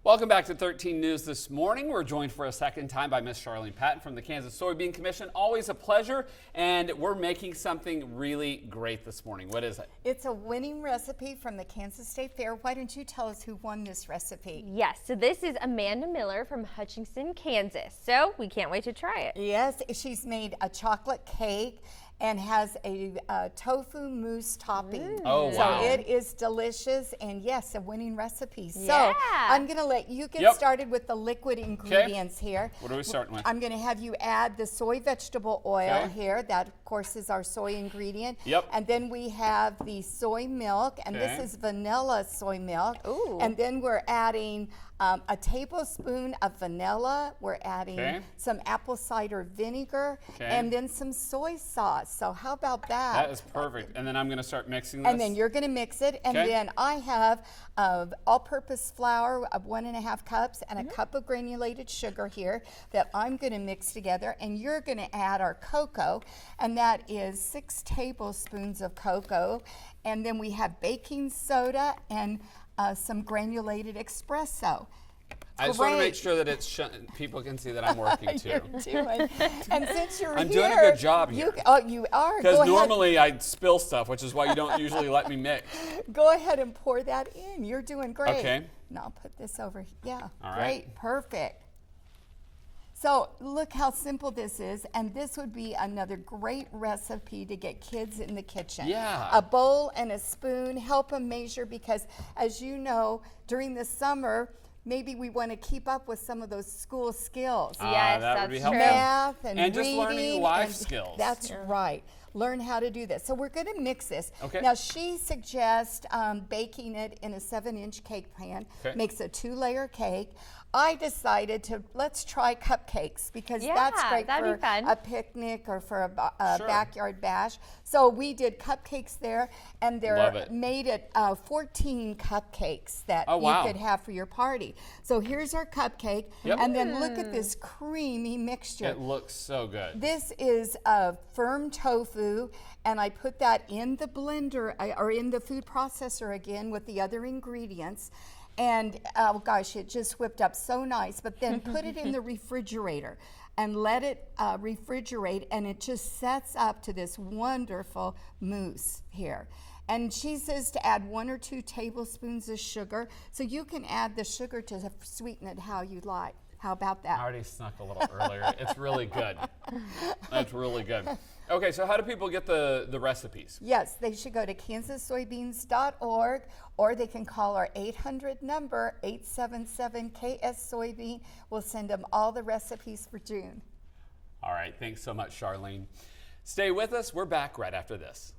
Welcome back to 13 News this morning. We're joined for a second time by Miss Charlene Patton from the Kansas Soybean Commission. Always a pleasure, and we're making something really great this morning. What is it? It's a winning recipe from the Kansas State Fair. Why don't you tell us who won this recipe? Yes, so this is Amanda Miller from Hutchinson, Kansas. So we can't wait to try it. Yes, she's made a chocolate cake and has a tofu mousse topping. Oh, wow. So it is delicious, and yes, a winning recipe. So Yeah. I'm gonna let you get started with the liquid ingredients here. What are we starting with? I'm gonna have you add the soy vegetable oil here. That, of course, is our soy ingredient. Yep. And then we have the soy milk, and this is vanilla soy milk. Ooh. And then we're adding a tablespoon of vanilla. We're adding some apple cider vinegar, and then some soy sauce. So how about that? That is perfect. And then I'm going to start mixing this. And then you're going to mix it. And then I have all-purpose flour of 1.5 cups and a cup of granulated sugar here that I'm going to mix together. And you're going to add our cocoa, and that is 6 tablespoons of cocoa. And then we have baking soda and some granulated espresso. I just want to make sure that it's people can see that I'm working too. And since you're I'm here, doing a good job here. You are. Because normally I spill stuff, which is why you don't usually let me mix. Go ahead and pour that in. You're doing great. Okay. Now I'll put this over here. Yeah. All right. Great. Perfect. So look how simple this is, and this would be another great recipe to get kids in the kitchen. Yeah. A bowl and a spoon, help them measure, because as you know, during the summer, maybe we want to keep up with some of those school skills. Yes, that would be that's helpful. true. Math and just reading learning life and skills. That's right. Learn how to do this. So we're going to mix this. Okay. Now she suggests baking it in a 7-inch cake pan. Makes a 2-layer cake. I decided let's try cupcakes, because that's great for a picnic or for a backyard bash. So we did cupcakes there, and they're made at 14 cupcakes that you could have for your party. So here's our cupcake, and then look at this creamy mixture. It looks so good. This is firm tofu, and I put that in the blender or in the food processor again with the other ingredients. And oh gosh, it just whipped up so nice. But then put it in the refrigerator and let it refrigerate, and it just sets up to this wonderful mousse here. And she says to add 1 or 2 tablespoons of sugar, so you can add the sugar to sweeten it how you like. How about that? I already snuck a little earlier. It's really good. That's really good. Okay, so how do people get the recipes? Yes, they should go to kansassoybeans.org, or they can call our 800 number, 877-KS-SOYBEAN. We'll send them all the recipes for June. All right, thanks so much, Charlene. Stay with us. We're back right after this.